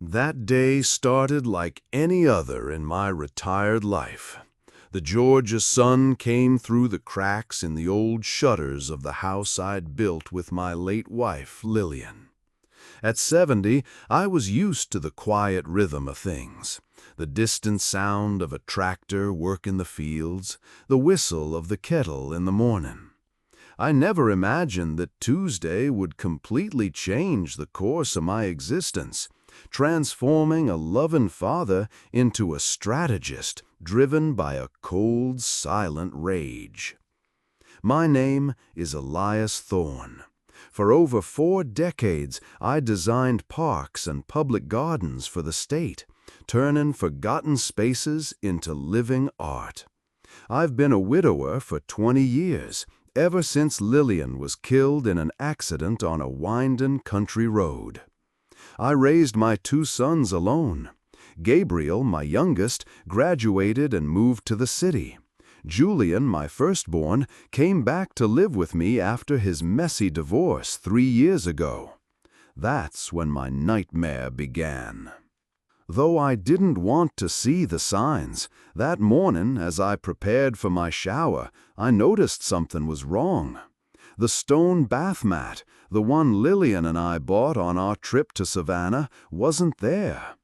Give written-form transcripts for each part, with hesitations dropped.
That day started like any other in my retired life. The Georgia sun came through the cracks in the old shutters of the house I'd built with my late wife, Lillian. At 70, I was used to the quiet rhythm of things, the distant sound of a tractor working the fields, the whistle of the kettle in the morning. I never imagined that Tuesday would completely change the course of my existence, transforming a loving father into a strategist driven by a cold, silent rage. My name is Elias Thorne. For over 4 decades, I designed parks and public gardens for the state, turning forgotten spaces into living art. I've been a widower for 20 years, ever since Lillian was killed in an accident on a winding country road. I raised my 2 sons alone. Gabriel, my youngest, graduated and moved to the city. Julian, my firstborn, came back to live with me after his messy divorce 3 years ago. That's when my nightmare began. Though I didn't want to see the signs, that morning, as I prepared for my shower, I noticed something was wrong. The stone bath mat, the one Lillian and I bought on our trip to Savannah, wasn't there.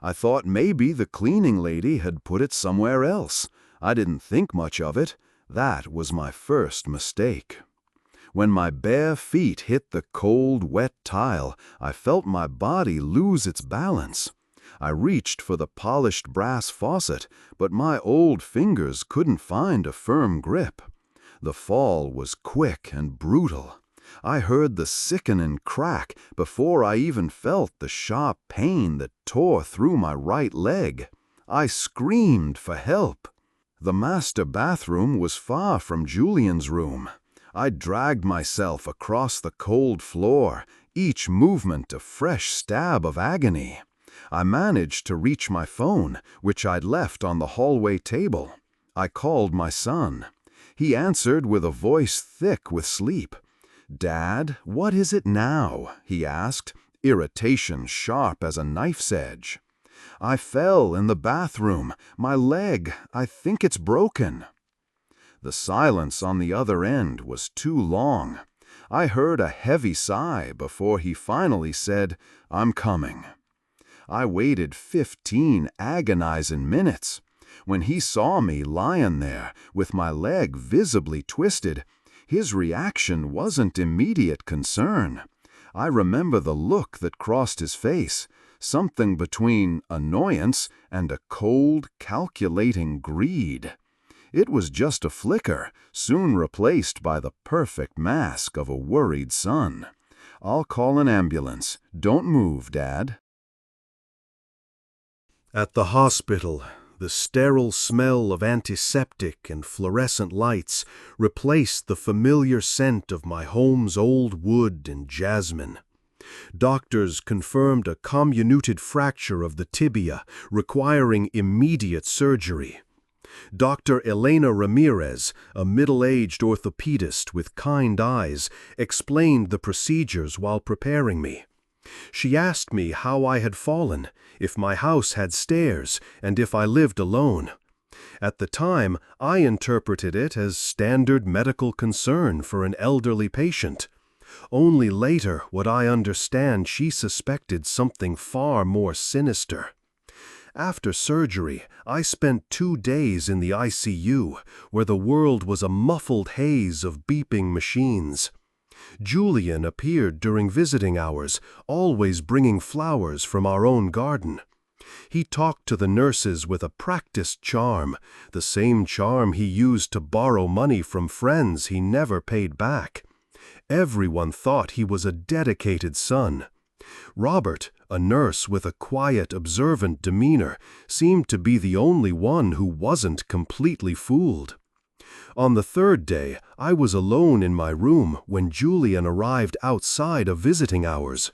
I thought maybe the cleaning lady had put it somewhere else. I didn't think much of it. That was my first mistake. When my bare feet hit the cold, wet tile, I felt my body lose its balance. I reached for the polished brass faucet, but my old fingers couldn't find a firm grip. The fall was quick and brutal. I heard the sickening crack before I even felt the sharp pain that tore through my right leg. I screamed for help. The master bathroom was far from Julian's room. I dragged myself across the cold floor, each movement a fresh stab of agony. I managed to reach my phone, which I'd left on the hallway table. I called my son. He answered with a voice thick with sleep. "Dad, what is it now?" he asked, irritation sharp as a knife's edge. "I fell in the bathroom. My leg, I think it's broken." The silence on the other end was too long. I heard a heavy sigh before he finally said, "I'm coming." I waited 15 agonizing minutes. When he saw me lying there, with my leg visibly twisted, his reaction wasn't immediate concern. I remember the look that crossed his face, something between annoyance and a cold, calculating greed. It was just a flicker, soon replaced by the perfect mask of a worried son. "I'll call an ambulance. Don't move, Dad." At the hospital, the sterile smell of antiseptic and fluorescent lights replaced the familiar scent of my home's old wood and jasmine. Doctors confirmed a comminuted fracture of the tibia, requiring immediate surgery. Dr. Elena Ramirez, a middle-aged orthopedist with kind eyes, explained the procedures while preparing me. She asked me how I had fallen, if my house had stairs, and if I lived alone. At the time, I interpreted it as standard medical concern for an elderly patient. Only later would I understand she suspected something far more sinister. After surgery, I spent 2 days in the ICU, where the world was a muffled haze of beeping machines. Julian appeared during visiting hours, always bringing flowers from our own garden. He talked to the nurses with a practiced charm, the same charm he used to borrow money from friends he never paid back. Everyone thought he was a dedicated son. Robert, a nurse with a quiet, observant demeanor, seemed to be the only one who wasn't completely fooled. On the 3rd day, I was alone in my room when Julian arrived outside of visiting hours.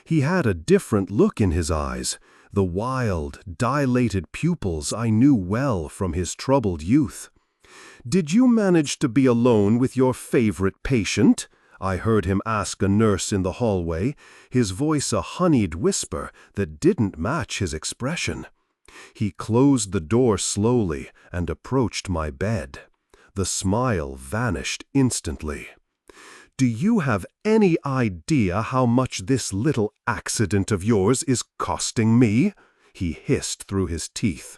He had a different look in his eyes, the wild, dilated pupils I knew well from his troubled youth. "Did you manage to be alone with your favorite patient?" I heard him ask a nurse in the hallway, his voice a honeyed whisper that didn't match his expression. He closed the door slowly and approached my bed. The smile vanished instantly. "Do you have any idea how much this little accident of yours is costing me?" he hissed through his teeth.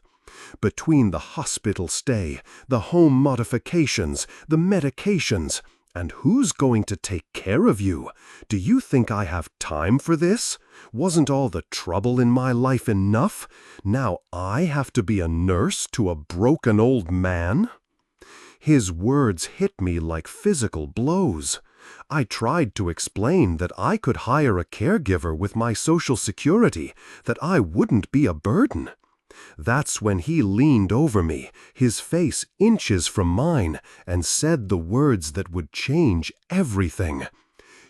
"Between the hospital stay, the home modifications, the medications, and who's going to take care of you? Do you think I have time for this? Wasn't all the trouble in my life enough? Now I have to be a nurse to a broken old man?" His words hit me like physical blows. I tried to explain that I could hire a caregiver with my Social Security, that I wouldn't be a burden. That's when he leaned over me, his face inches from mine, and said the words that would change everything.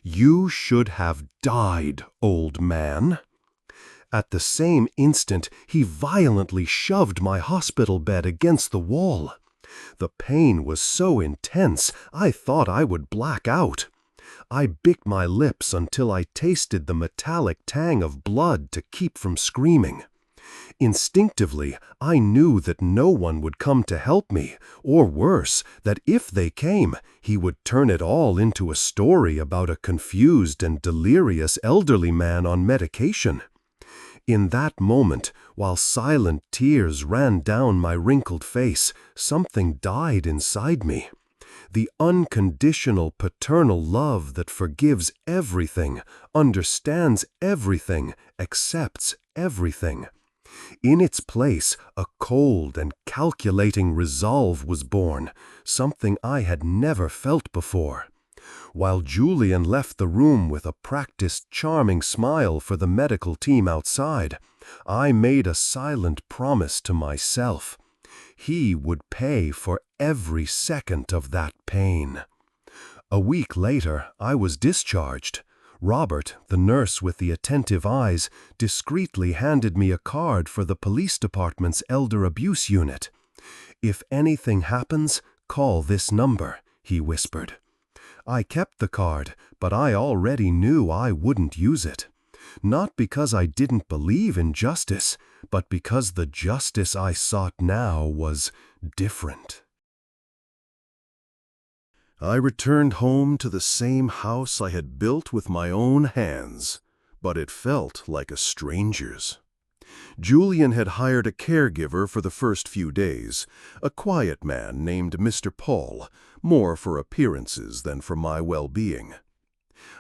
"You should have died, old man." At the same instant, he violently shoved my hospital bed against the wall. The pain was so intense, I thought I would black out. I bit my lips until I tasted the metallic tang of blood to keep from screaming. Instinctively, I knew that no one would come to help me, or worse, that if they came, he would turn it all into a story about a confused and delirious elderly man on medication. In that moment, while silent tears ran down my wrinkled face, something died inside me. The unconditional paternal love that forgives everything, understands everything, accepts everything. In its place, a cold and calculating resolve was born, something I had never felt before. While Julian left the room with a practiced, charming smile for the medical team outside, I made a silent promise to myself. He would pay for every second of that pain. A week later, I was discharged. Robert, the nurse with the attentive eyes, discreetly handed me a card for the police department's elder abuse unit. "If anything happens, call this number," he whispered. I kept the card, but I already knew I wouldn't use it. Not because I didn't believe in justice, but because the justice I sought now was different. I returned home to the same house I had built with my own hands, but it felt like a stranger's. Julian had hired a caregiver for the first few days, a quiet man named Mr. Paul, more for appearances than for my well-being.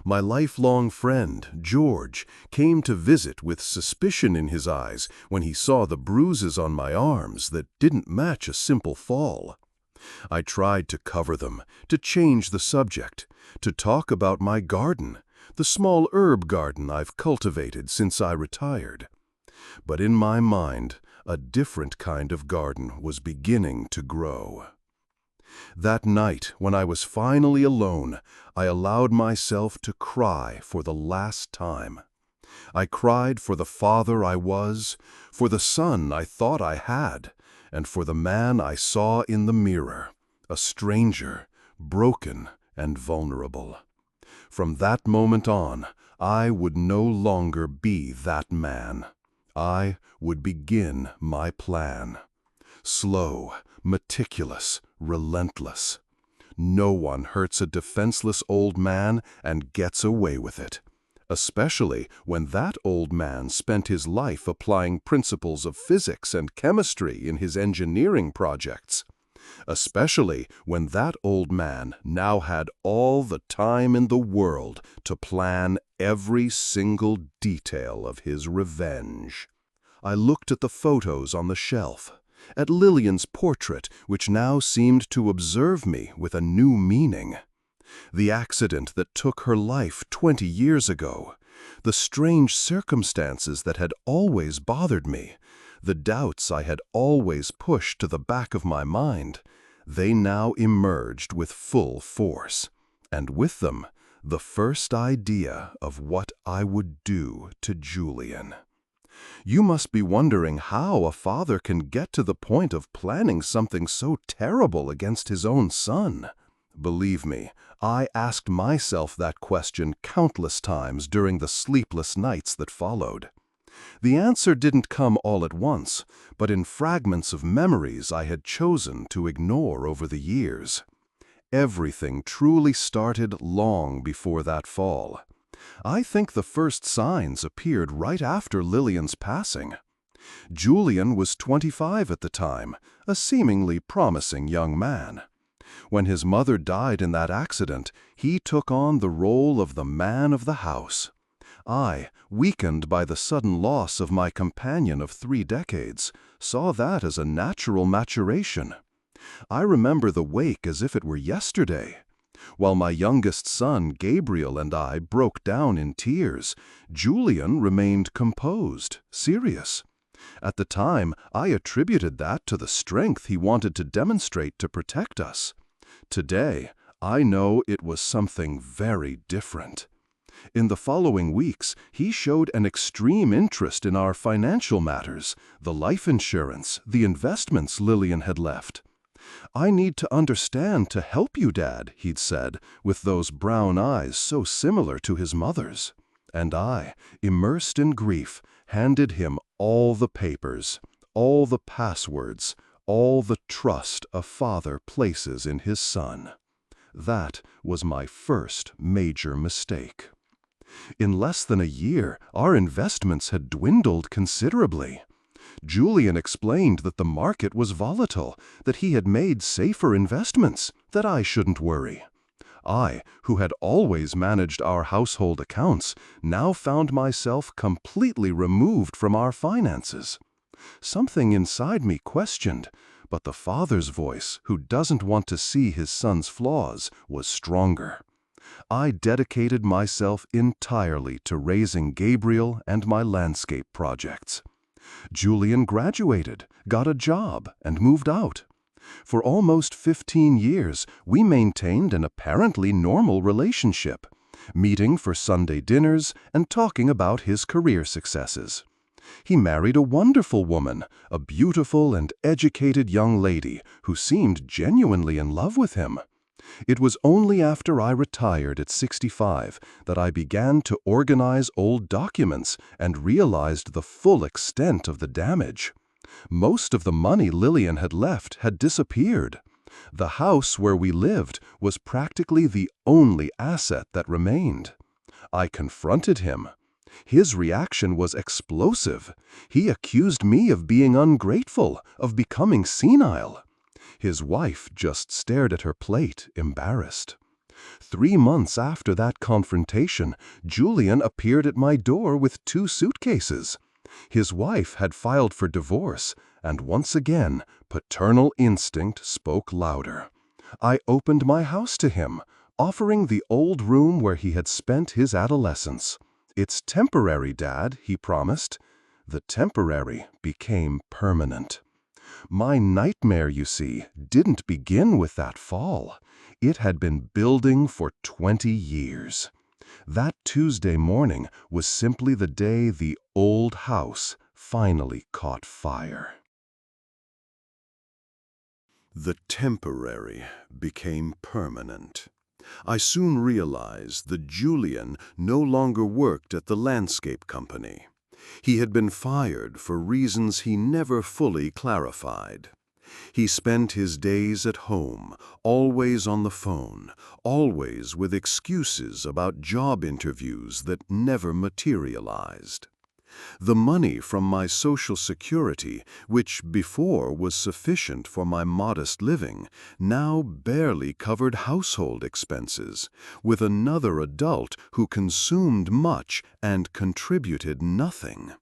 My lifelong friend, George, came to visit with suspicion in his eyes when he saw the bruises on my arms that didn't match a simple fall. I tried to cover them, to change the subject, to talk about my garden, the small herb garden I've cultivated since I retired. But in my mind, a different kind of garden was beginning to grow. That night, when I was finally alone, I allowed myself to cry for the last time. I cried for the father I was, for the son I thought I had, and for the man I saw in the mirror, a stranger, broken and vulnerable. From that moment on, I would no longer be that man. I would begin my plan. Slow, meticulous, relentless. No one hurts a defenseless old man and gets away with it, especially when that old man spent his life applying principles of physics and chemistry in his engineering projects, especially when that old man now had all the time in the world to plan every single detail of his revenge. I looked at the photos on the shelf, at Lillian's portrait, which now seemed to observe me with a new meaning. The accident that took her life 20 years ago, the strange circumstances that had always bothered me, the doubts I had always pushed to the back of my mind, they now emerged with full force, and with them, the first idea of what I would do to Julian. You must be wondering how a father can get to the point of planning something so terrible against his own son. Believe me, I asked myself that question countless times during the sleepless nights that followed. The answer didn't come all at once, but in fragments of memories I had chosen to ignore over the years. Everything truly started long before that fall. I think the first signs appeared right after Lillian's passing. Julian was 25 at the time, a seemingly promising young man. When his mother died in that accident, he took on the role of the man of the house. I, weakened by the sudden loss of my companion of 3 decades, saw that as a natural maturation. I remember the wake as if it were yesterday. While my youngest son, Gabriel, and I broke down in tears, Julian remained composed, serious. At the time, I attributed that to the strength he wanted to demonstrate to protect us. Today, I know it was something very different. In the following weeks, he showed an extreme interest in our financial matters, the life insurance, the investments Lillian had left. "I need to understand to help you, Dad," he'd said, with those brown eyes so similar to his mother's. And I, immersed in grief, handed him all the papers, all the passwords, all the trust a father places in his son. That was my first major mistake. In less than a year, our investments had dwindled considerably. Julian explained that the market was volatile, that he had made safer investments, that I shouldn't worry. I, who had always managed our household accounts, now found myself completely removed from our finances. Something inside me questioned, but the father's voice, who doesn't want to see his son's flaws, was stronger. I dedicated myself entirely to raising Gabriel and my landscape projects. Julian graduated, got a job, and moved out. For almost 15 years, we maintained an apparently normal relationship, meeting for Sunday dinners and talking about his career successes. He married a wonderful woman, a beautiful and educated young lady who seemed genuinely in love with him. It was only after I retired at 65 that I began to organize old documents and realized the full extent of the damage. Most of the money Lillian had left had disappeared. The house where we lived was practically the only asset that remained. I confronted him. His reaction was explosive. He accused me of being ungrateful, of becoming senile. His wife just stared at her plate, embarrassed. 3 months after that confrontation, Julian appeared at my door with 2 suitcases. His wife had filed for divorce, and once again, paternal instinct spoke louder. I opened my house to him, offering the old room where he had spent his adolescence. "It's temporary, Dad," he promised. The temporary became permanent. My nightmare, you see, didn't begin with that fall. It had been building for 20 years. That Tuesday morning was simply the day the old house finally caught fire. The temporary became permanent. I soon realized that Julian no longer worked at the landscape company. He had been fired for reasons he never fully clarified. He spent his days at home, always on the phone, always with excuses about job interviews that never materialized. The money from my Social Security, which before was sufficient for my modest living, now barely covered household expenses, with another adult who consumed much and contributed nothing.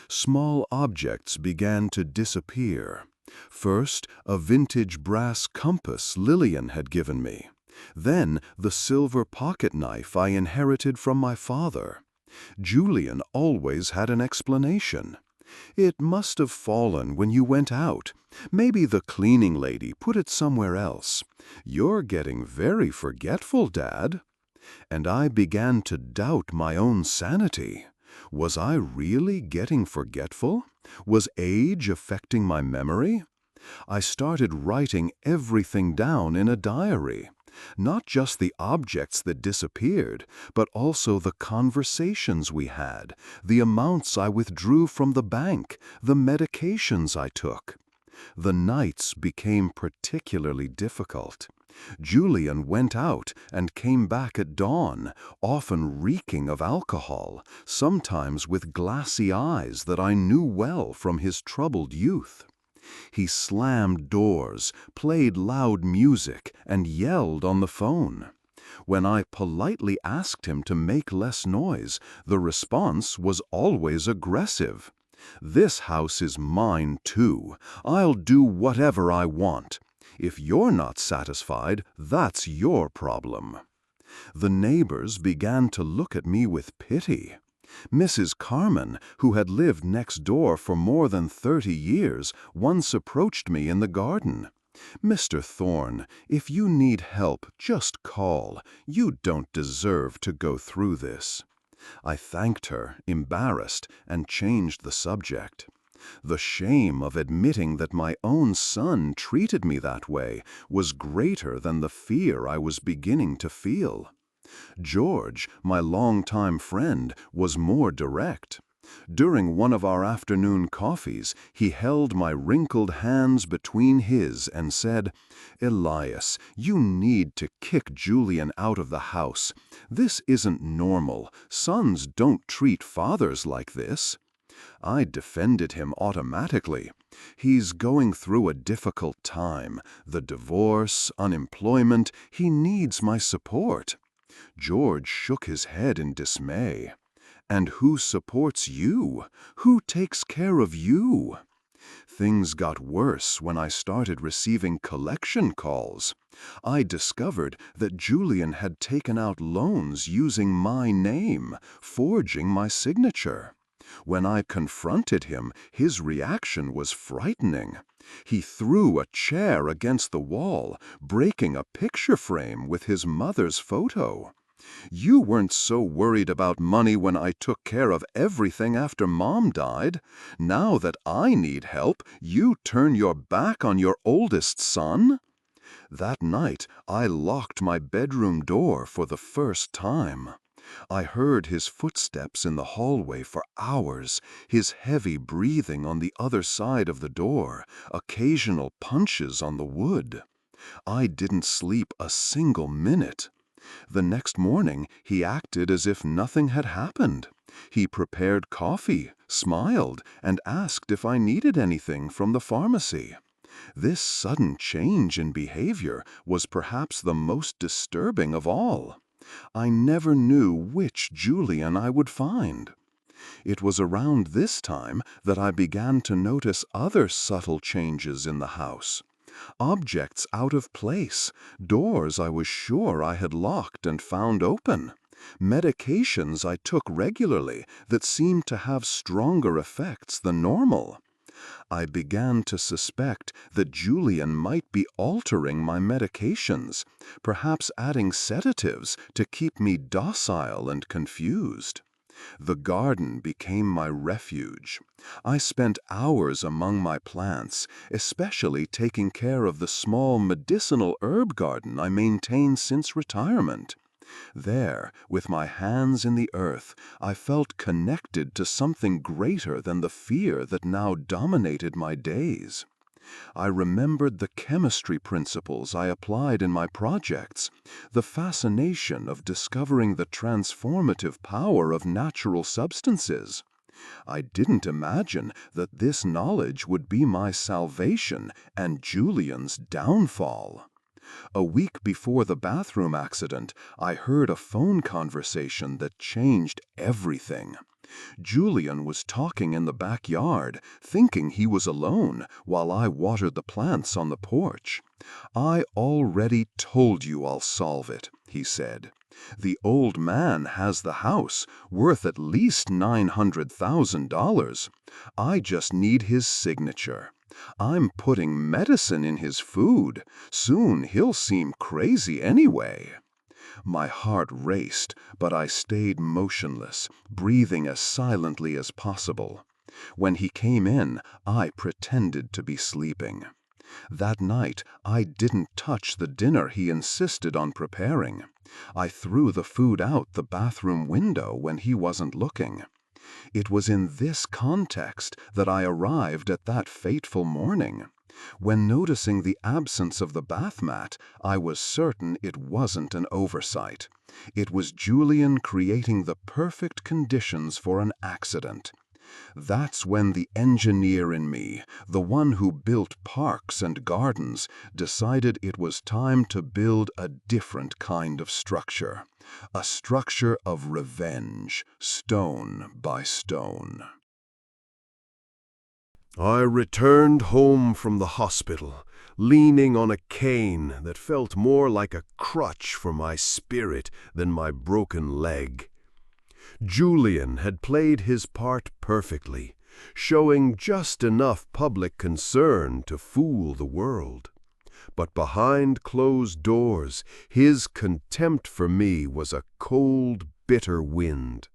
Small objects began to disappear. First, a vintage brass compass Lillian had given me. Then, the silver pocket knife I inherited from my father. Julian always had an explanation. "It must have fallen when you went out. Maybe the cleaning lady put it somewhere else. You're getting very forgetful, Dad." And I began to doubt my own sanity. Was I really getting forgetful? Was age affecting my memory? I started writing everything down in a diary. Not just the objects that disappeared, but also the conversations we had, the amounts I withdrew from the bank, the medications I took. The nights became particularly difficult. Julian went out and came back at dawn, often reeking of alcohol, sometimes with glassy eyes that I knew well from his troubled youth. He slammed doors, played loud music, and yelled on the phone. When I politely asked him to make less noise, the response was always aggressive. "This house is mine too. I'll do whatever I want. If you're not satisfied, that's your problem." The neighbors began to look at me with pity. Mrs. Carmen, who had lived next door for more than 30 years, once approached me in the garden. "Mr. Thorne, if you need help, just call. You don't deserve to go through this." I thanked her, embarrassed, and changed the subject. The shame of admitting that my own son treated me that way was greater than the fear I was beginning to feel. George, my longtime friend, was more direct. During one of our afternoon coffees, he held my wrinkled hands between his and said, "Elias, you need to kick Julian out of the house. This isn't normal. Sons don't treat fathers like this." I defended him automatically. "He's going through a difficult time. The divorce, unemployment. He needs my support." George shook his head in dismay. "And who supports you? Who takes care of you?" Things got worse when I started receiving collection calls. I discovered that Julian had taken out loans using my name, forging my signature. When I confronted him, his reaction was frightening. He threw a chair against the wall, breaking a picture frame with his mother's photo. "You weren't so worried about money when I took care of everything after Mom died. Now that I need help, you turn your back on your oldest son?" That night, I locked my bedroom door for the first time. I heard his footsteps in the hallway for hours, his heavy breathing on the other side of the door, occasional punches on the wood. I didn't sleep a single minute. The next morning, he acted as if nothing had happened. He prepared coffee, smiled, and asked if I needed anything from the pharmacy. This sudden change in behavior was perhaps the most disturbing of all. I never knew which Julian I would find. It was around this time that I began to notice other subtle changes in the house. Objects out of place, doors I was sure I had locked and found open, medications I took regularly that seemed to have stronger effects than normal. I began to suspect that Julian might be altering my medications, perhaps adding sedatives to keep me docile and confused. The garden became my refuge. I spent hours among my plants, especially taking care of the small medicinal herb garden I maintained since retirement. There, with my hands in the earth, I felt connected to something greater than the fear that now dominated my days. I remembered the chemistry principles I applied in my projects, the fascination of discovering the transformative power of natural substances. I didn't imagine that this knowledge would be my salvation and Julian's downfall. A week before the bathroom accident, I heard a phone conversation that changed everything. Julian was talking in the backyard, thinking he was alone, while I watered the plants on the porch. "I already told you I'll solve it," he said. "The old man has the house, worth at least $900,000. I just need his signature. I'm putting medicine in his food. Soon he'll seem crazy anyway." My heart raced, but I stayed motionless, breathing as silently as possible. When he came in, I pretended to be sleeping. That night, I didn't touch the dinner he insisted on preparing. I threw the food out the bathroom window when he wasn't looking. It was in this context that I arrived at that fateful morning. When noticing the absence of the bath mat, I was certain it wasn't an oversight. It was Julian creating the perfect conditions for an accident. That's when the engineer in me, the one who built parks and gardens, decided it was time to build a different kind of structure. A structure of revenge, stone by stone. I returned home from the hospital, leaning on a cane that felt more like a crutch for my spirit than my broken leg. Julian had played his part perfectly, showing just enough public concern to fool the world. But behind closed doors, his contempt for me was a cold, bitter wind.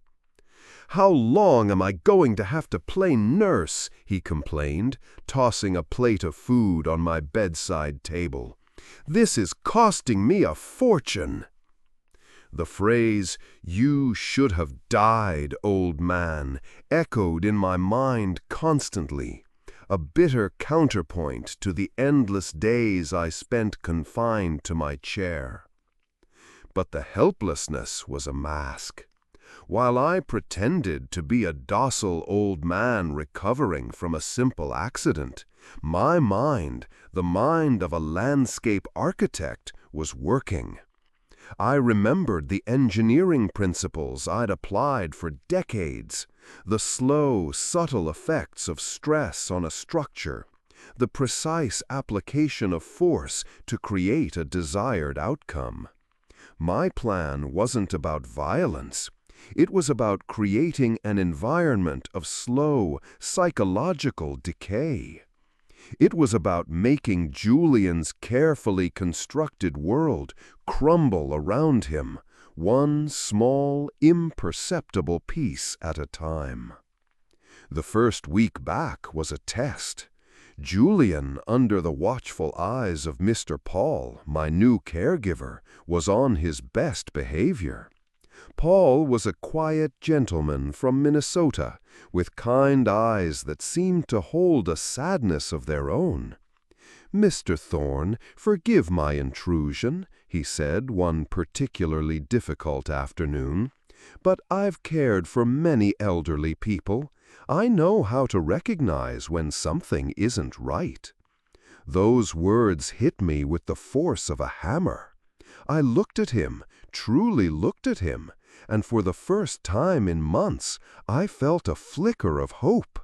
"How long am I going to have to play nurse?" he complained, tossing a plate of food on my bedside table. "This is costing me a fortune." The phrase, "You should have died, old man," echoed in my mind constantly, a bitter counterpoint to the endless days I spent confined to my chair. But the helplessness was a mask. While I pretended to be a docile old man recovering from a simple accident, my mind, the mind of a landscape architect, was working. I remembered the engineering principles I'd applied for decades, the slow, subtle effects of stress on a structure, the precise application of force to create a desired outcome. My plan wasn't about violence. It was about creating an environment of slow, psychological decay. It was about making Julian's carefully constructed world crumble around him, one small, imperceptible piece at a time. The first week back was a test. Julian, under the watchful eyes of Mr. Paul, my new caregiver, was on his best behavior. Paul was a quiet gentleman from Minnesota, with kind eyes that seemed to hold a sadness of their own. "Mr. Thorne, forgive my intrusion," he said one particularly difficult afternoon, "but I've cared for many elderly people. I know how to recognize when something isn't right." Those words hit me with the force of a hammer. I looked at him, truly looked at him, and for the first time in months I felt a flicker of hope.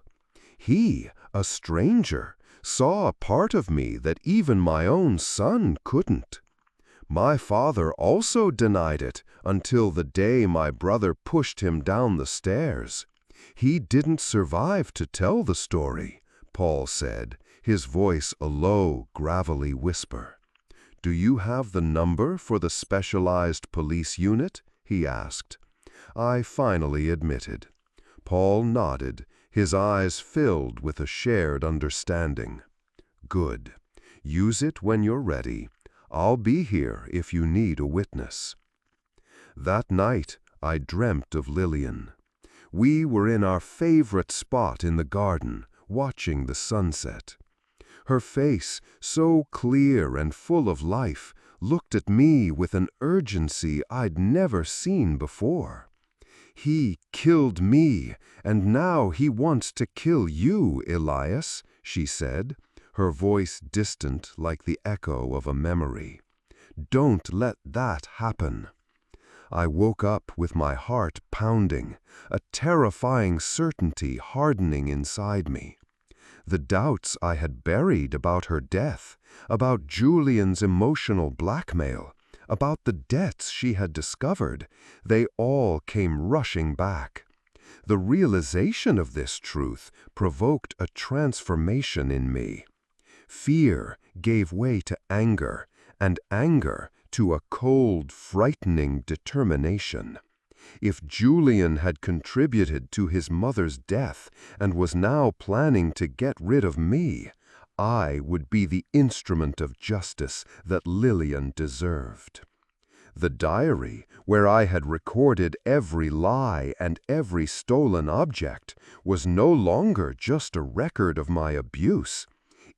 He, a stranger, saw a part of me that even my own son couldn't. My father also denied it until the day my brother pushed him down the stairs. "He didn't survive to tell the story," Paul said, his voice a low, gravelly whisper. "Do you have the number for the specialized police unit?" he asked. I finally admitted. Paul nodded, his eyes filled with a shared understanding. "Good. Use it when you're ready. I'll be here if you need a witness." That night, I dreamt of Lillian. We were in our favorite spot in the garden, watching the sunset. Her face, so clear and full of life, looked at me with an urgency I'd never seen before. "He killed me, and now he wants to kill you, Elias," she said, her voice distant like the echo of a memory. "Don't let that happen." I woke up with my heart pounding, a terrifying certainty hardening inside me. The doubts I had buried about her death, about Julian's emotional blackmail, about the debts she had discovered, they all came rushing back. The realization of this truth provoked a transformation in me. Fear gave way to anger, and anger to a cold, frightening determination. If Julian had contributed to his mother's death and was now planning to get rid of me, I would be the instrument of justice that Lillian deserved. The diary, where I had recorded every lie and every stolen object, was no longer just a record of my abuse.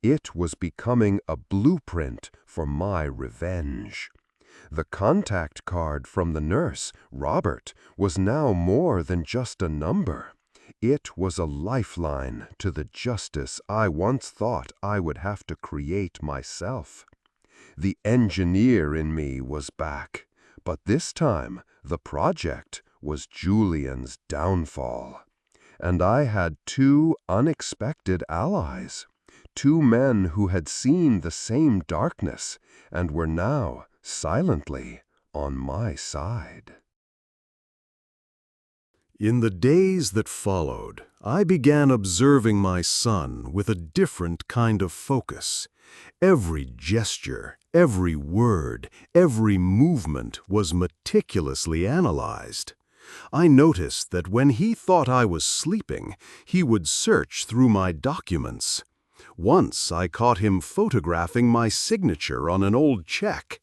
It was becoming a blueprint for my revenge. The contact card from the nurse, Robert, was now more than just a number. It was a lifeline to the justice I once thought I would have to create myself. The engineer in me was back, but this time the project was Julian's downfall. And I had two unexpected allies, two men who had seen the same darkness and were now silently on my side. In the days that followed, I began observing my son with a different kind of focus. Every gesture, every word, every movement was meticulously analyzed. I noticed that when he thought I was sleeping, he would search through my documents. Once I caught him photographing my signature on an old check.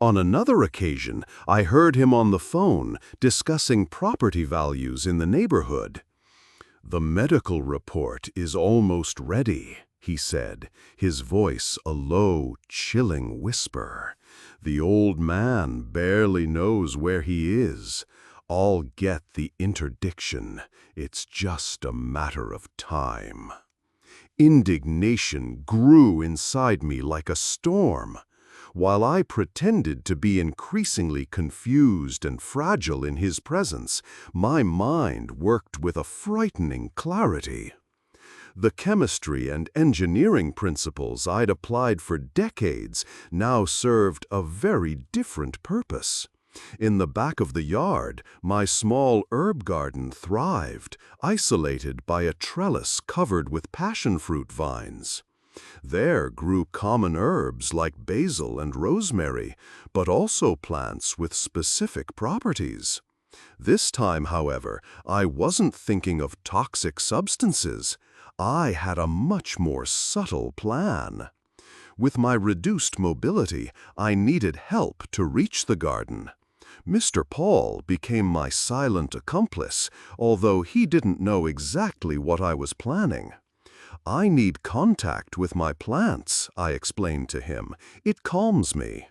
On another occasion, I heard him on the phone discussing property values in the neighborhood. "The medical report is almost ready," he said, his voice a low, chilling whisper. "The old man barely knows where he is. I'll get the interdiction. It's just a matter of time." Indignation grew inside me like a storm. While I pretended to be increasingly confused and fragile in his presence, my mind worked with a frightening clarity. The chemistry and engineering principles I'd applied for decades now served a very different purpose. In the back of the yard, my small herb garden thrived, isolated by a trellis covered with passion fruit vines. There grew common herbs like basil and rosemary, but also plants with specific properties. This time, however, I wasn't thinking of toxic substances. I had a much more subtle plan. With my reduced mobility, I needed help to reach the garden. Mr. Paul became my silent accomplice, although he didn't know exactly what I was planning. "I need contact with my plants," I explained to him. "It calms me."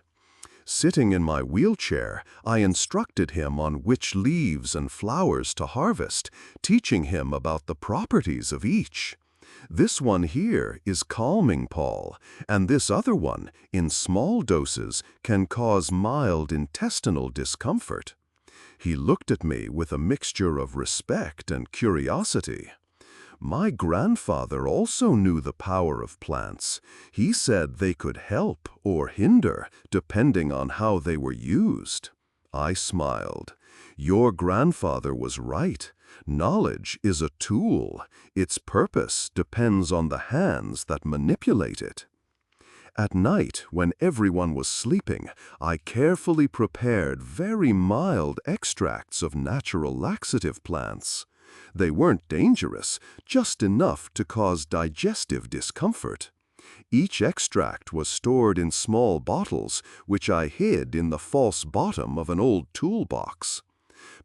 Sitting in my wheelchair, I instructed him on which leaves and flowers to harvest, teaching him about the properties of each. "This one here is calming, Paul, and this other one, in small doses, can cause mild intestinal discomfort." He looked at me with a mixture of respect and curiosity. My grandfather also knew the power of plants. He said they could help or hinder, depending on how they were used. I smiled. Your grandfather was right. Knowledge is a tool. Its purpose depends on the hands that manipulate it. At night, when everyone was sleeping, I carefully prepared very mild extracts of natural laxative plants. They weren't dangerous, just enough to cause digestive discomfort. Each extract was stored in small bottles, which I hid in the false bottom of an old toolbox.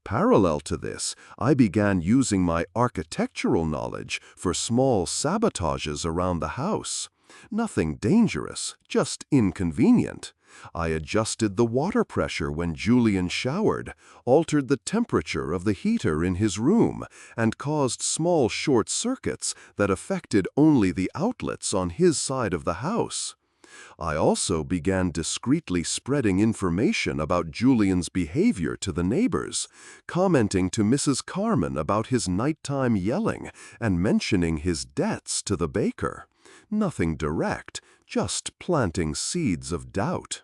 Parallel to this, I began using my architectural knowledge for small sabotages around the house. Nothing dangerous, just inconvenient. I adjusted the water pressure when Julian showered, altered the temperature of the heater in his room, and caused small short circuits that affected only the outlets on his side of the house. I also began discreetly spreading information about Julian's behavior to the neighbors, commenting to Mrs. Carmen about his nighttime yelling and mentioning his debts to the baker. Nothing direct, just planting seeds of doubt.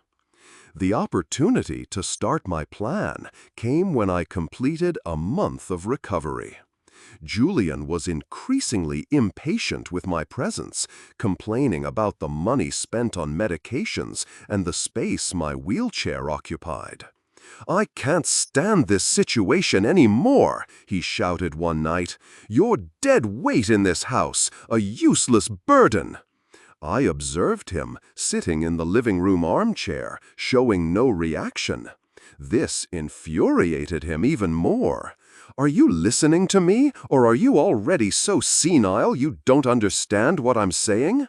The opportunity to start my plan came when I completed a month of recovery. Julian was increasingly impatient with my presence, complaining about the money spent on medications and the space my wheelchair occupied. "I can't stand this situation anymore," he shouted one night. "You're dead weight in this house, a useless burden." I observed him, sitting in the living room armchair, showing no reaction. This infuriated him even more. "Are you listening to me, or are you already so senile you don't understand what I'm saying?"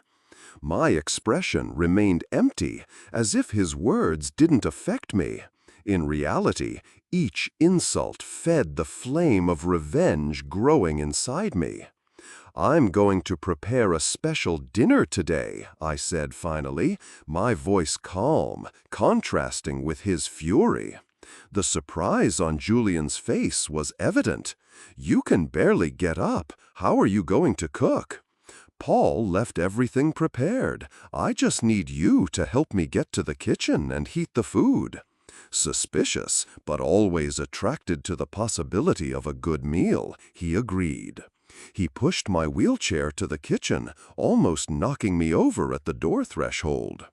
My expression remained empty, as if his words didn't affect me. In reality, each insult fed the flame of revenge growing inside me. "I'm going to prepare a special dinner today," I said finally, my voice calm, contrasting with his fury. The surprise on Julian's face was evident. "You can barely get up. How are you going to cook?" "Paul left everything prepared. I just need you to help me get to the kitchen and heat the food." Suspicious, but always attracted to the possibility of a good meal, he agreed. He pushed my wheelchair to the kitchen, almost knocking me over at the door threshold.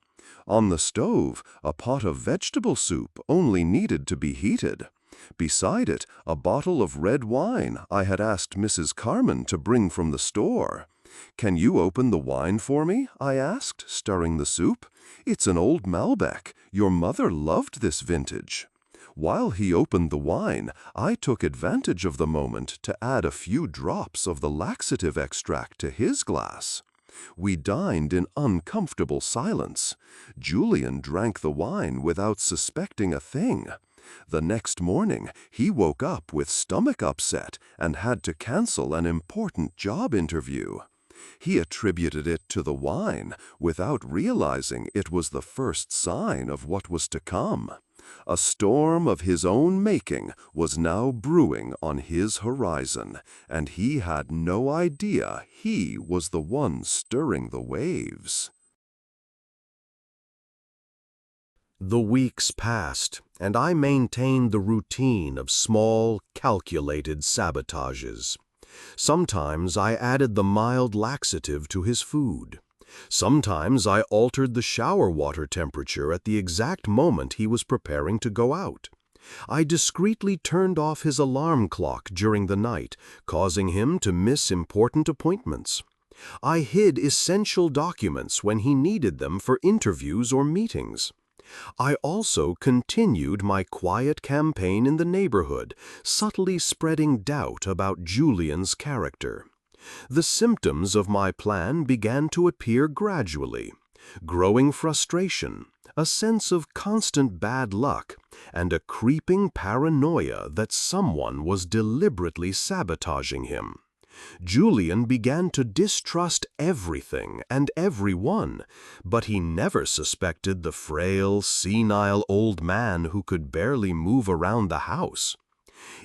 On the stove, a pot of vegetable soup only needed to be heated. Beside it, a bottle of red wine I had asked Mrs. Carmen to bring from the store. "Can you open the wine for me?" I asked, stirring the soup. "It's an old Malbec. Your mother loved this vintage." While he opened the wine, I took advantage of the moment to add a few drops of the laxative extract to his glass. We dined in uncomfortable silence. Julian drank the wine without suspecting a thing. The next morning, he woke up with stomach upset and had to cancel an important job interview. He attributed it to the wine, without realizing it was the first sign of what was to come. A storm of his own making was now brewing on his horizon, and he had no idea he was the one stirring the waves. The weeks passed, and I maintained the routine of small, calculated sabotages. Sometimes I added the mild laxative to his food. Sometimes I altered the shower water temperature at the exact moment he was preparing to go out. I discreetly turned off his alarm clock during the night, causing him to miss important appointments. I hid essential documents when he needed them for interviews or meetings. I also continued my quiet campaign in the neighborhood, subtly spreading doubt about Julian's character. The symptoms of my plan began to appear gradually: growing frustration, a sense of constant bad luck, and a creeping paranoia that someone was deliberately sabotaging him. Julian began to distrust everything and everyone, but he never suspected the frail, senile old man who could barely move around the house.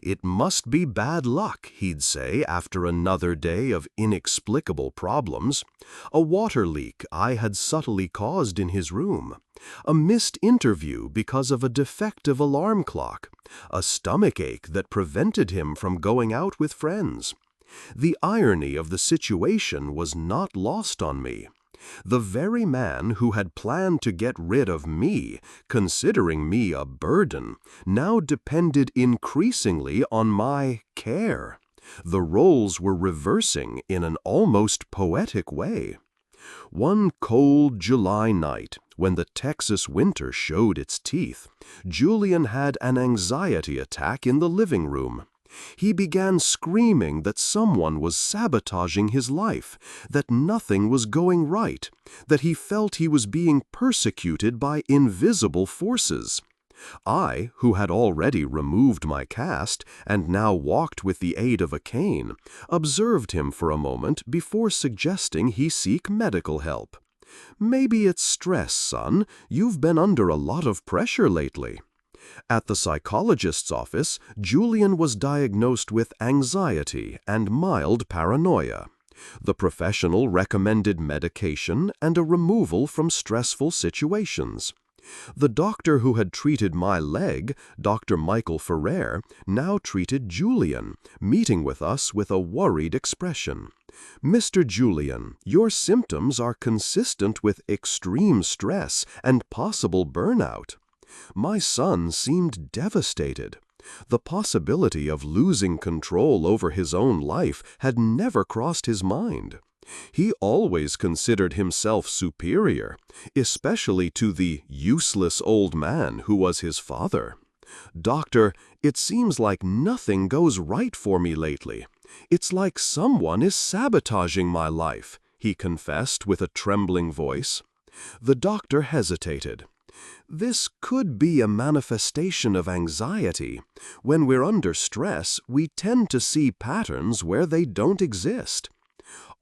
"It must be bad luck," he'd say after another day of inexplicable problems. A water leak I had subtly caused in his room. A missed interview because of a defective alarm clock. A stomachache that prevented him from going out with friends. The irony of the situation was not lost on me. The very man who had planned to get rid of me, considering me a burden, now depended increasingly on my care. The roles were reversing in an almost poetic way. One cold July night, when the Texas winter showed its teeth, Julian had an anxiety attack in the living room. He began screaming that someone was sabotaging his life, that nothing was going right, that he felt he was being persecuted by invisible forces. I, who had already removed my cast and now walked with the aid of a cane, observed him for a moment before suggesting he seek medical help. "Maybe it's stress, son. You've been under a lot of pressure lately." At the psychologist's office, Julian was diagnosed with anxiety and mild paranoia. The professional recommended medication and a removal from stressful situations. The doctor who had treated my leg, Dr. Michael Ferrer, now treated Julian, meeting with us with a worried expression. "Mr. Julian, your symptoms are consistent with extreme stress and possible burnout." My son seemed devastated. The possibility of losing control over his own life had never crossed his mind. He always considered himself superior, especially to the useless old man who was his father. "Doctor, it seems like nothing goes right for me lately. It's like someone is sabotaging my life," he confessed with a trembling voice. The doctor hesitated. "This could be a manifestation of anxiety. When we're under stress, we tend to see patterns where they don't exist."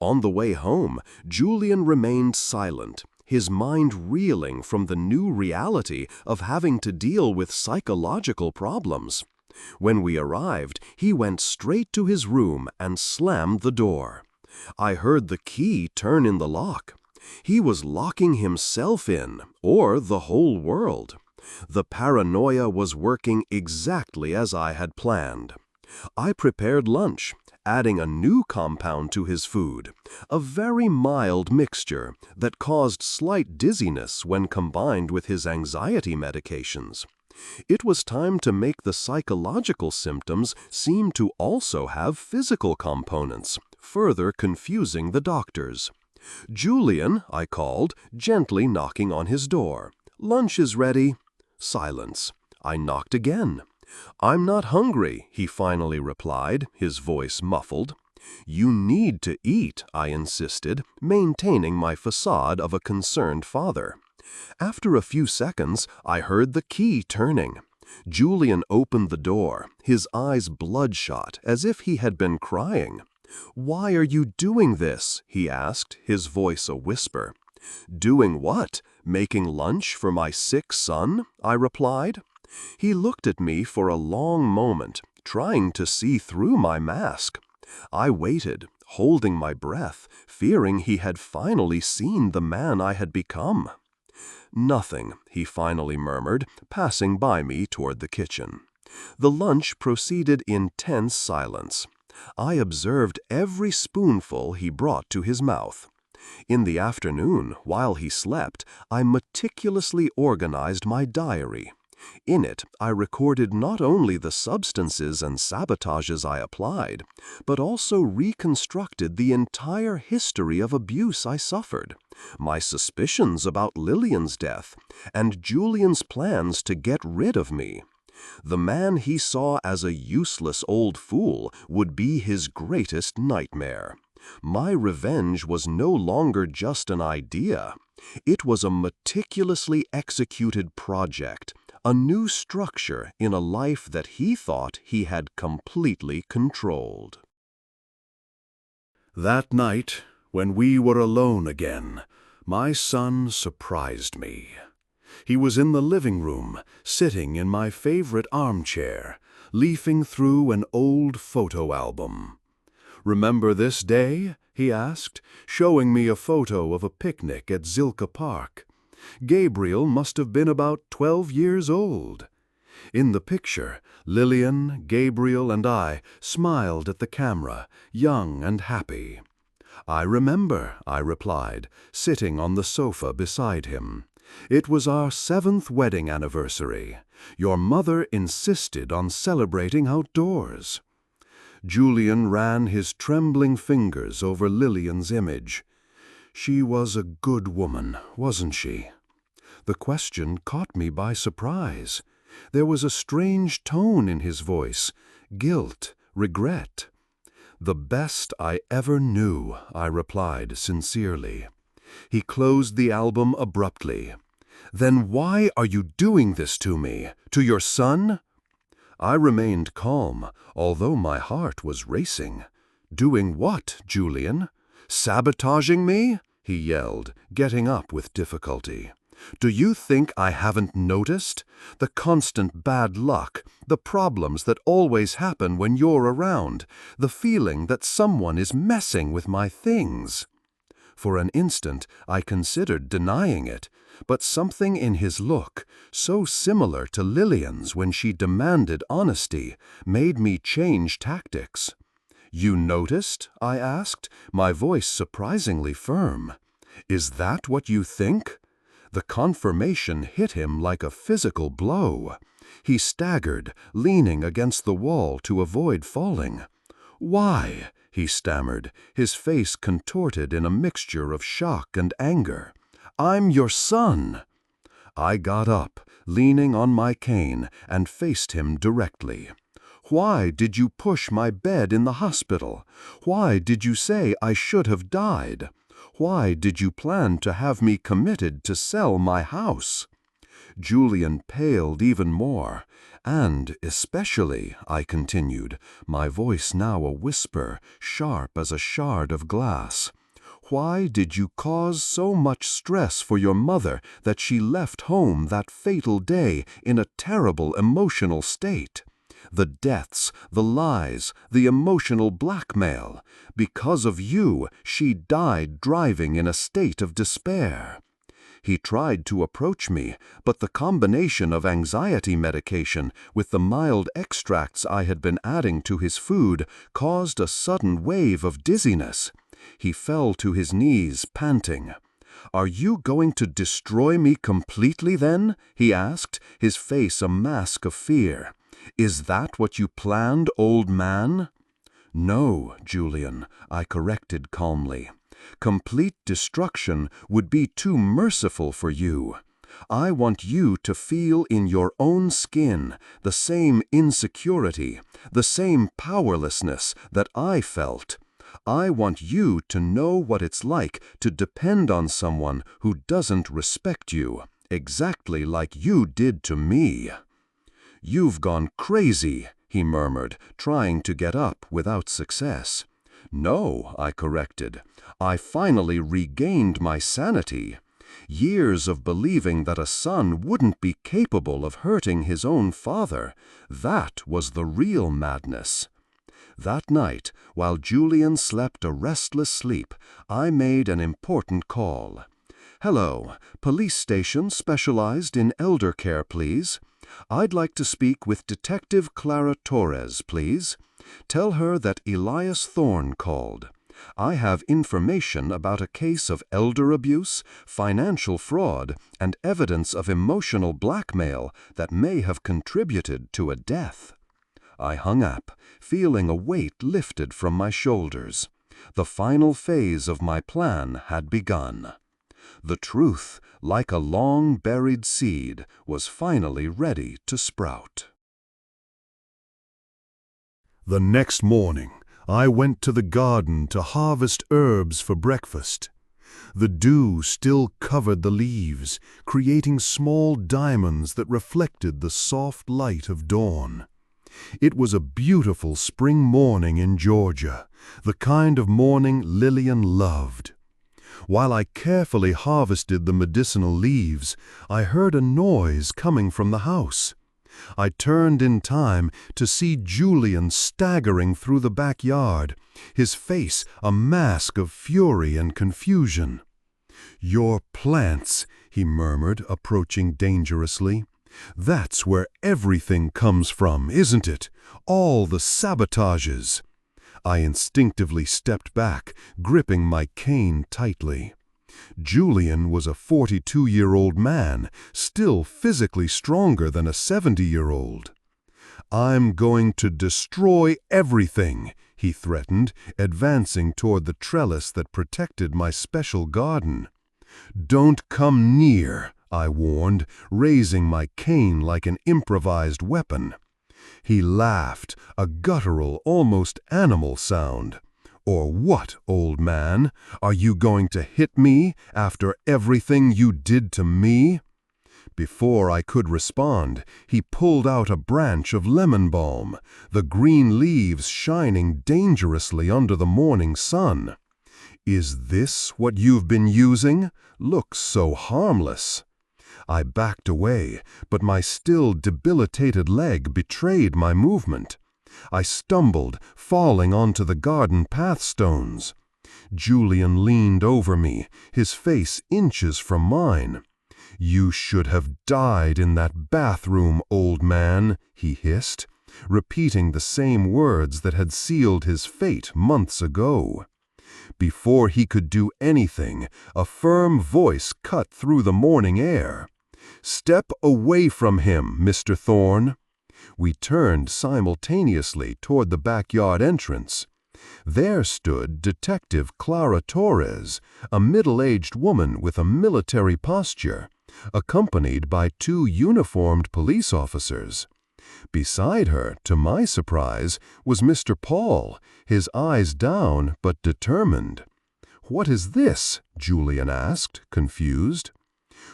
On the way home, Julian remained silent, his mind reeling from the new reality of having to deal with psychological problems. When we arrived, he went straight to his room and slammed the door. I heard the key turn in the lock. He was locking himself in, or the whole world. The paranoia was working exactly as I had planned. I prepared lunch, adding a new compound to his food, a very mild mixture that caused slight dizziness when combined with his anxiety medications. It was time to make the psychological symptoms seem to also have physical components, further confusing the doctors. "Julian," I called, gently knocking on his door. "Lunch is ready." Silence. I knocked again. "I'm not hungry," he finally replied, his voice muffled. "You need to eat," I insisted, maintaining my facade of a concerned father. After a few seconds, I heard the key turning. Julian opened the door, his eyes bloodshot, as if he had been crying. "Why are you doing this?" he asked, his voice a whisper. "Doing what? Making lunch for my sick son?" I replied. He looked at me for a long moment, trying to see through my mask. I waited, holding my breath, fearing he had finally seen the man I had become. "Nothing," he finally murmured, passing by me toward the kitchen. The lunch proceeded in tense silence. I observed every spoonful he brought to his mouth. In the afternoon, while he slept, I meticulously organized my diary. In it, I recorded not only the substances and sabotages I applied, but also reconstructed the entire history of abuse I suffered, my suspicions about Lillian's death, and Julian's plans to get rid of me. The man he saw as a useless old fool would be his greatest nightmare. My revenge was no longer just an idea. It was a meticulously executed project, a new structure in a life that he thought he had completely controlled. That night, when we were alone again, my son surprised me. He was in the living room, sitting in my favorite armchair, leafing through an old photo album. "Remember this day?" he asked, showing me a photo of a picnic at Zilka Park. Gabriel must have been about 12 years old. In the picture, Lillian, Gabriel, and I smiled at the camera, young and happy. "I remember," I replied, sitting on the sofa beside him. "It was our 7th wedding anniversary. Your mother insisted on celebrating outdoors." Julian ran his trembling fingers over Lillian's image. "She was a good woman, wasn't she?" The question caught me by surprise. There was a strange tone in his voice, guilt, regret. "The best I ever knew," I replied sincerely. He closed the album abruptly. "Then why are you doing this to me, to your son?" I remained calm, although my heart was racing. "Doing what, Julian? Sabotaging me?" he yelled, getting up with difficulty. "Do you think I haven't noticed? The constant bad luck, the problems that always happen when you're around, the feeling that someone is messing with my things." For an instant, I considered denying it, but something in his look, so similar to Lillian's when she demanded honesty, made me change tactics. "You noticed?" I asked, my voice surprisingly firm. "Is that what you think?" The confirmation hit him like a physical blow. He staggered, leaning against the wall to avoid falling. "Why?" he stammered, his face contorted in a mixture of shock and anger. "I'm your son." I got up, leaning on my cane, and faced him directly. "Why did you push my bed in the hospital? Why did you say I should have died? Why did you plan to have me committed to sell my house?" Julian paled even more, and especially, I continued, my voice now a whisper, sharp as a shard of glass, "why did you cause so much stress for your mother that she left home that fatal day in a terrible emotional state? The deaths, the lies, the emotional blackmail. Because of you, she died driving in a state of despair." He tried to approach me, but the combination of anxiety medication with the mild extracts I had been adding to his food caused a sudden wave of dizziness. He fell to his knees, panting. "Are you going to destroy me completely then?" he asked, his face a mask of fear. "Is that what you planned, old man?" "No, Julian," I corrected calmly. "Complete destruction would be too merciful for you. I want you to feel in your own skin the same insecurity, the same powerlessness that I felt. I want you to know what it's like to depend on someone who doesn't respect you, exactly like you did to me." "You've gone crazy," he murmured, trying to get up without success. "No," I corrected. "I finally regained my sanity. Years of believing that a son wouldn't be capable of hurting his own father, that was the real madness." That night, while Julian slept a restless sleep, I made an important call. "Hello, police station specialized in elder care, please. I'd like to speak with Detective Clara Torres, please. Tell her that Elias Thorne called. I have information about a case of elder abuse, financial fraud, and evidence of emotional blackmail that may have contributed to a death." I hung up, feeling a weight lifted from my shoulders. The final phase of my plan had begun. The truth, like a long-buried seed, was finally ready to sprout. The next morning, I went to the garden to harvest herbs for breakfast. The dew still covered the leaves, creating small diamonds that reflected the soft light of dawn. It was a beautiful spring morning in Georgia, the kind of morning Lillian loved. While I carefully harvested the medicinal leaves, I heard a noise coming from the house. I turned in time to see Julian staggering through the backyard, his face a mask of fury and confusion. "Your plants," he murmured, approaching dangerously. "That's where everything comes from, isn't it? All the sabotages." I instinctively stepped back, gripping my cane tightly. Julian was a 42-year-old man, still physically stronger than a 70-year-old. "I'm going to destroy everything," he threatened, advancing toward the trellis that protected my special garden. "Don't come near," I warned, raising my cane like an improvised weapon. He laughed, a guttural, almost animal sound. "Or what, old man? Are you going to hit me after everything you did to me?" Before I could respond, he pulled out a branch of lemon balm, the green leaves shining dangerously under the morning sun. "Is this what you've been using? Looks so harmless." I backed away, but my still debilitated leg betrayed my movement. I stumbled, falling onto the garden path stones. Julian leaned over me, his face inches from mine. "You should have died in that bathroom, old man," he hissed, repeating the same words that had sealed his fate months ago. Before he could do anything, a firm voice cut through the morning air. "Step away from him, Mr. Thorne." We turned simultaneously toward the backyard entrance. There stood Detective Clara Torres, a middle-aged woman with a military posture, accompanied by 2 uniformed police officers. Beside her, to my surprise, was Mr. Paul, his eyes down but determined. "What is this?" Julian asked, confused.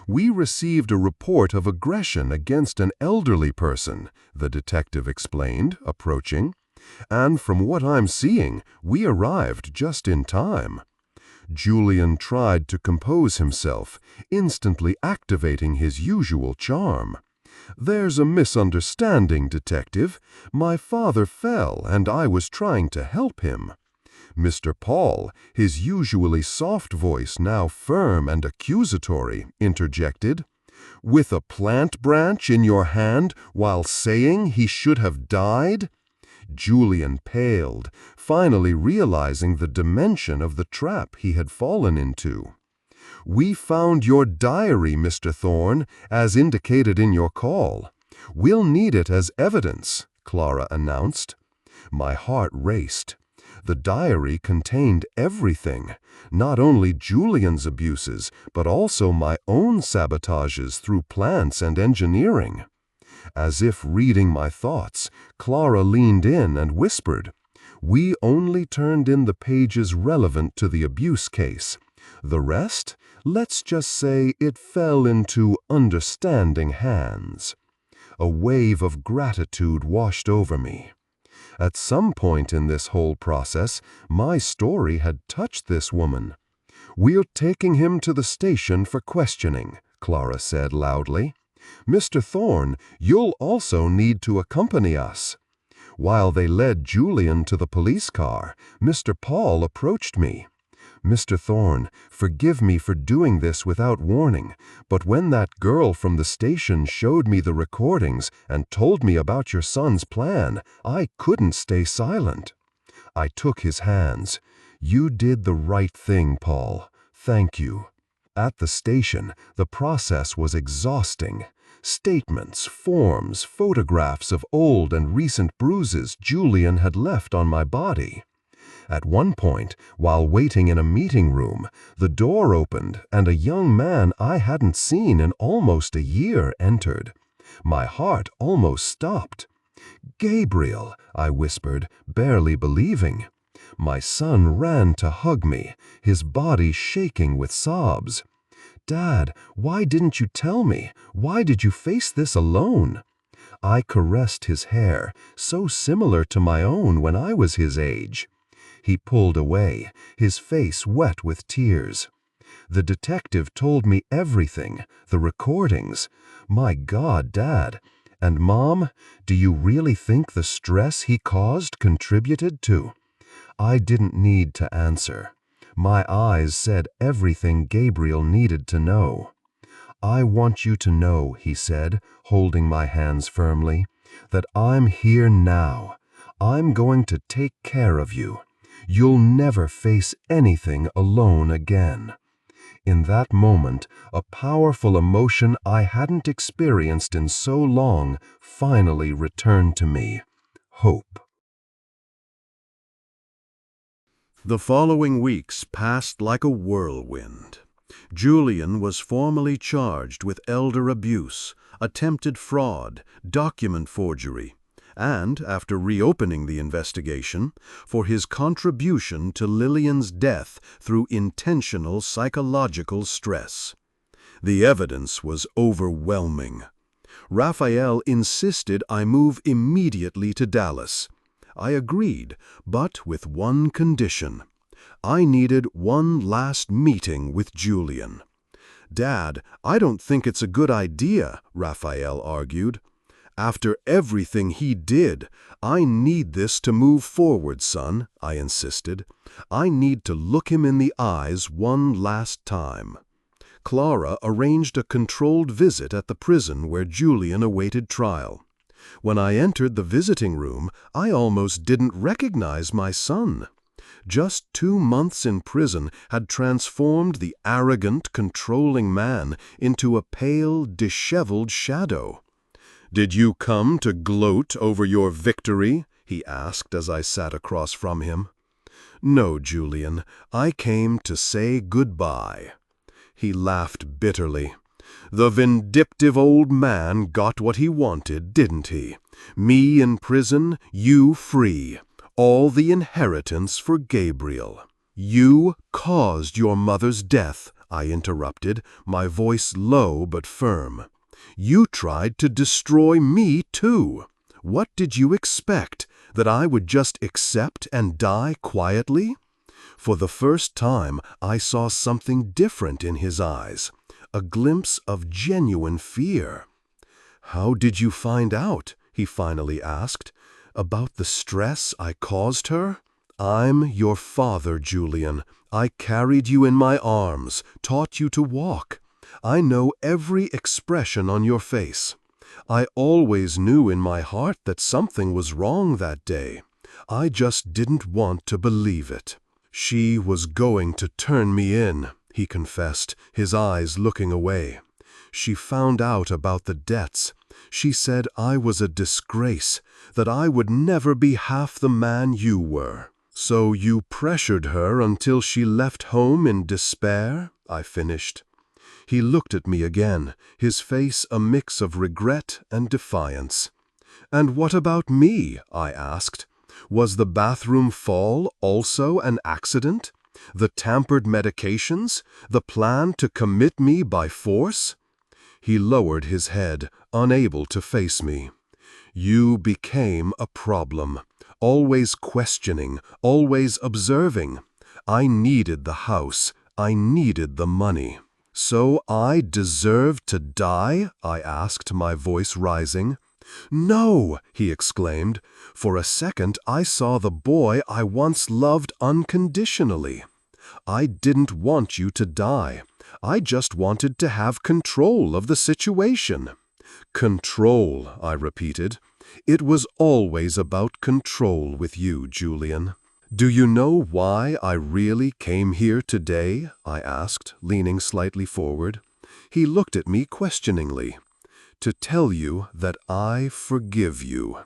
"We received a report of aggression against an elderly person," the detective explained, approaching. "And from what I'm seeing, we arrived just in time." Julian tried to compose himself, instantly activating his usual charm. "There's a misunderstanding, Detective. My father fell, and I was trying to help him." Mr. Paul, his usually soft voice now firm and accusatory, interjected, "With a plant branch in your hand while saying he should have died?" Julian paled, finally realizing the dimension of the trap he had fallen into. "We found your diary, Mr. Thorne, as indicated in your call. We'll need it as evidence," Clara announced. My heart raced. The diary contained everything, not only Julian's abuses, but also my own sabotages through plants and engineering. As if reading my thoughts, Clara leaned in and whispered, "We only turned in the pages relevant to the abuse case. The rest, let's just say it fell into understanding hands." A wave of gratitude washed over me. At some point in this whole process, my story had touched this woman. "We're taking him to the station for questioning," Clara said loudly. "Mr. Thorne, you'll also need to accompany us." While they led Julian to the police car, Mr. Paul approached me. "Mr. Thorne, forgive me for doing this without warning, but when that girl from the station showed me the recordings and told me about your son's plan, I couldn't stay silent." I took his hands. "You did the right thing, Paul. Thank you." At the station, the process was exhausting. Statements, forms, photographs of old and recent bruises Julian had left on my body. At one point, while waiting in a meeting room, the door opened and a young man I hadn't seen in almost a year entered. My heart almost stopped. "Gabriel," I whispered, barely believing. My son ran to hug me, his body shaking with sobs. "Dad, why didn't you tell me? Why did you face this alone?" I caressed his hair, so similar to my own when I was his age. He pulled away, his face wet with tears. "The detective told me everything, the recordings. My God, Dad. And Mom, do you really think the stress he caused contributed to?" I didn't need to answer. My eyes said everything Gabriel needed to know. "I want you to know," he said, holding my hands firmly, "that I'm here now. I'm going to take care of you. You'll never face anything alone again." In that moment, a powerful emotion I hadn't experienced in so long finally returned to me. Hope. The following weeks passed like a whirlwind. Julian was formally charged with elder abuse, attempted fraud, document forgery, and, after reopening the investigation, for his contribution to Lillian's death through intentional psychological stress. The evidence was overwhelming. Raphael insisted I move immediately to Dallas. I agreed, but with one condition. I needed one last meeting with Julian. "Dad, I don't think it's a good idea," Raphael argued. "After everything he did, I need this to move forward, son," I insisted. "I need to look him in the eyes one last time." Clara arranged a controlled visit at the prison where Julian awaited trial. When I entered the visiting room, I almost didn't recognize my son. Just 2 months in prison had transformed the arrogant, controlling man into a pale, disheveled shadow. "Did you come to gloat over your victory?" he asked as I sat across from him. "No, Julian, I came to say goodbye." He laughed bitterly. "The vindictive old man got what he wanted, didn't he? Me in prison, you free. All the inheritance for Gabriel." "You caused your mother's death," I interrupted, my voice low but firm. "You tried to destroy me, too. What did you expect, that I would just accept and die quietly?" For the first time, I saw something different in his eyes, a glimpse of genuine fear. "How did you find out?" he finally asked. "About the stress I caused her?" "I'm your father, Julian. I carried you in my arms, taught you to walk. I know every expression on your face. I always knew in my heart that something was wrong that day. I just didn't want to believe it." "She was going to turn me in," he confessed, his eyes looking away. "She found out about the debts. She said I was a disgrace, that I would never be half the man you were." "So you pressured her until she left home in despair?" I finished. He looked at me again, his face a mix of regret and defiance. "And what about me?" I asked. "Was the bathroom fall also an accident? The tampered medications? The plan to commit me by force?" He lowered his head, unable to face me. "You became a problem. Always questioning, always observing. I needed the house. I needed the money." "So I deserved to die?" I asked, my voice rising. "No!" he exclaimed. "For a second I saw the boy I once loved unconditionally. I didn't want you to die. I just wanted to have control of the situation." "Control," I repeated. "It was always about control with you, Julian." "Do you know why I really came here today?" I asked, leaning slightly forward. He looked at me questioningly. "To tell you that I forgive you."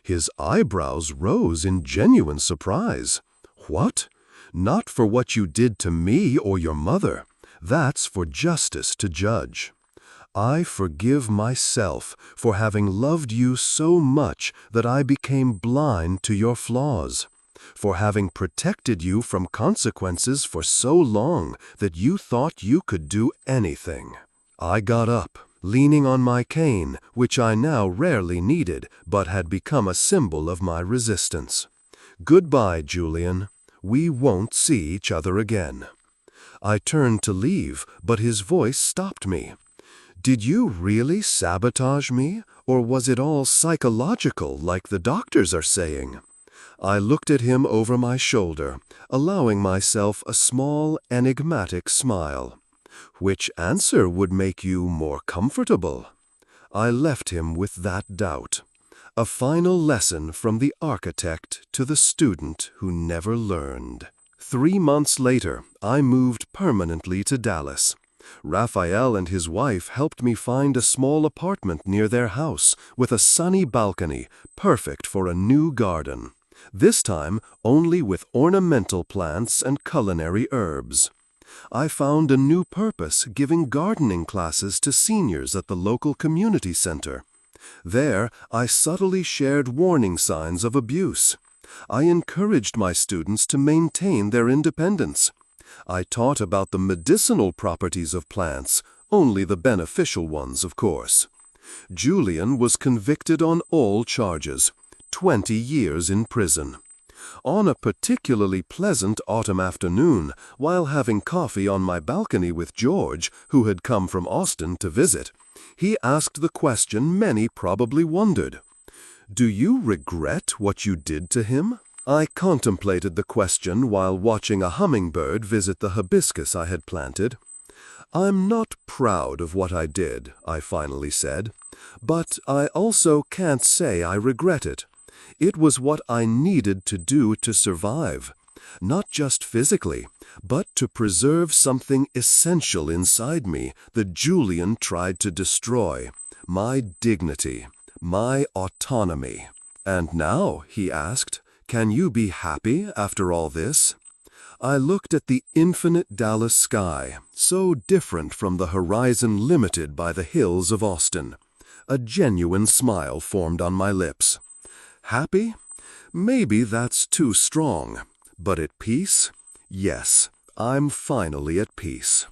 His eyebrows rose in genuine surprise. "What? Not for what you did to me or your mother. That's for justice to judge. I forgive myself for having loved you so much that I became blind to your flaws, for having protected you from consequences for so long that you thought you could do anything." I got up, leaning on my cane, which I now rarely needed, but had become a symbol of my resistance. "Goodbye, Julian. We won't see each other again." I turned to leave, but his voice stopped me. "Did you really sabotage me, or was it all psychological like the doctors are saying?" I looked at him over my shoulder, allowing myself a small, enigmatic smile. "Which answer would make you more comfortable?" I left him with that doubt. A final lesson from the architect to the student who never learned. 3 months later, I moved permanently to Dallas. Raphael and his wife helped me find a small apartment near their house with a sunny balcony, perfect for a new garden. This time, only with ornamental plants and culinary herbs. I found a new purpose giving gardening classes to seniors at the local community center. There, I subtly shared warning signs of abuse. I encouraged my students to maintain their independence. I taught about the medicinal properties of plants, only the beneficial ones, of course. Julian was convicted on all charges, 20 years in prison. On a particularly pleasant autumn afternoon, while having coffee on my balcony with George, who had come from Austin to visit, he asked the question many probably wondered. "Do you regret what you did to him?" I contemplated the question while watching a hummingbird visit the hibiscus I had planted. "I'm not proud of what I did," I finally said, "but I also can't say I regret it. It was what I needed to do to survive, not just physically, but to preserve something essential inside me that Julian tried to destroy, my dignity, my autonomy." "And now," he asked, Can you be happy after all this? I looked at the infinite Dallas sky, so different from the horizon limited by the hills of Austin. A genuine smile formed on my lips. Happy? Maybe that's too strong. But at peace? Yes, I'm finally at peace.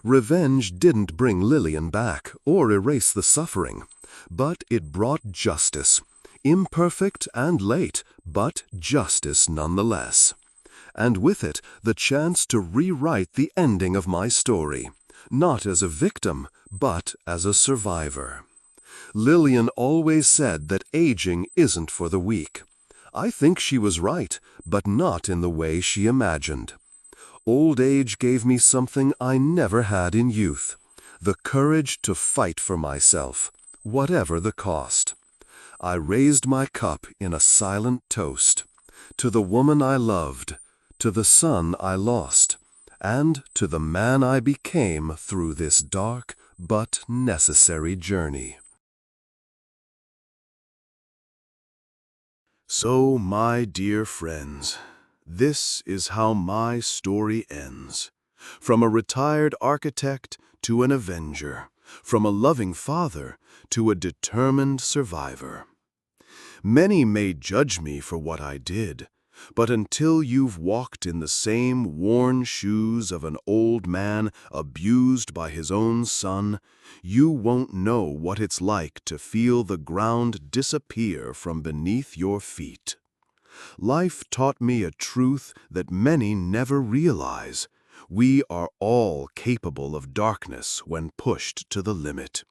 Revenge didn't bring Lillian back or erase the suffering, but it brought justice. Imperfect and late, but justice nonetheless. And with it, the chance to rewrite the ending of my story, not as a victim, but as a survivor. Lillian always said that aging isn't for the weak. I think she was right, but not in the way she imagined. Old age gave me something I never had in youth, the courage to fight for myself, whatever the cost. I raised my cup in a silent toast, to the woman I loved, to the son I lost, and to the man I became through this dark but necessary journey. So, my dear friends, this is how my story ends. From a retired architect to an avenger, from a loving father to a determined survivor. Many may judge me for what I did, but until you've walked in the same worn shoes of an old man abused by his own son, you won't know what it's like to feel the ground disappear from beneath your feet. Life taught me a truth that many never realize. We are all capable of darkness when pushed to the limit.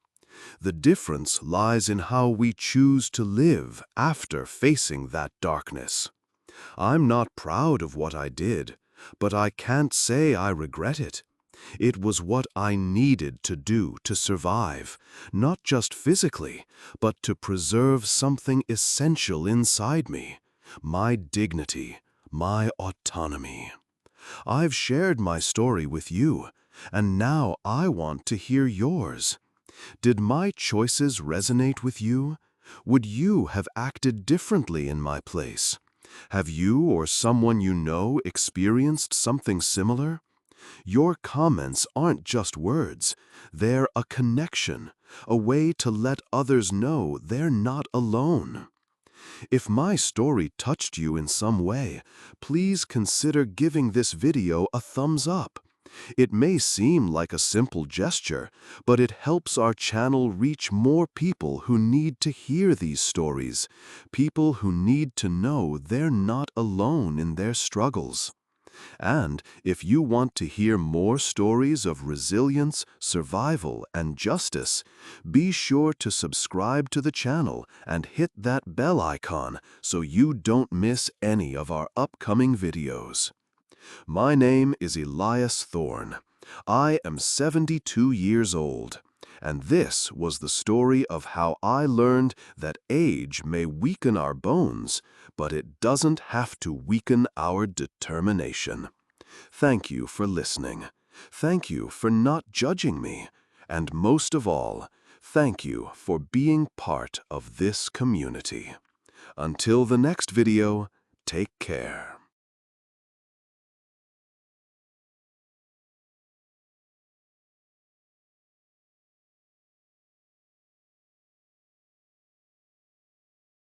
The difference lies in how we choose to live after facing that darkness. I'm not proud of what I did, but I can't say I regret it. It was what I needed to do to survive, not just physically, but to preserve something essential inside me, my dignity, my autonomy. I've shared my story with you, and now I want to hear yours. Did my choices resonate with you? Would you have acted differently in my place? Have you or someone you know experienced something similar? Your comments aren't just words. They're a connection, a way to let others know they're not alone. If my story touched you in some way, please consider giving this video a thumbs up. It may seem like a simple gesture, but it helps our channel reach more people who need to hear these stories, people who need to know they're not alone in their struggles. And if you want to hear more stories of resilience, survival, and justice, be sure to subscribe to the channel and hit that bell icon so you don't miss any of our upcoming videos. My name is Elias Thorne. I am 72 years old, and this was the story of how I learned that age may weaken our bones, but it doesn't have to weaken our determination. Thank you for listening. Thank you for not judging me. And most of all, thank you for being part of this community. Until the next video, take care.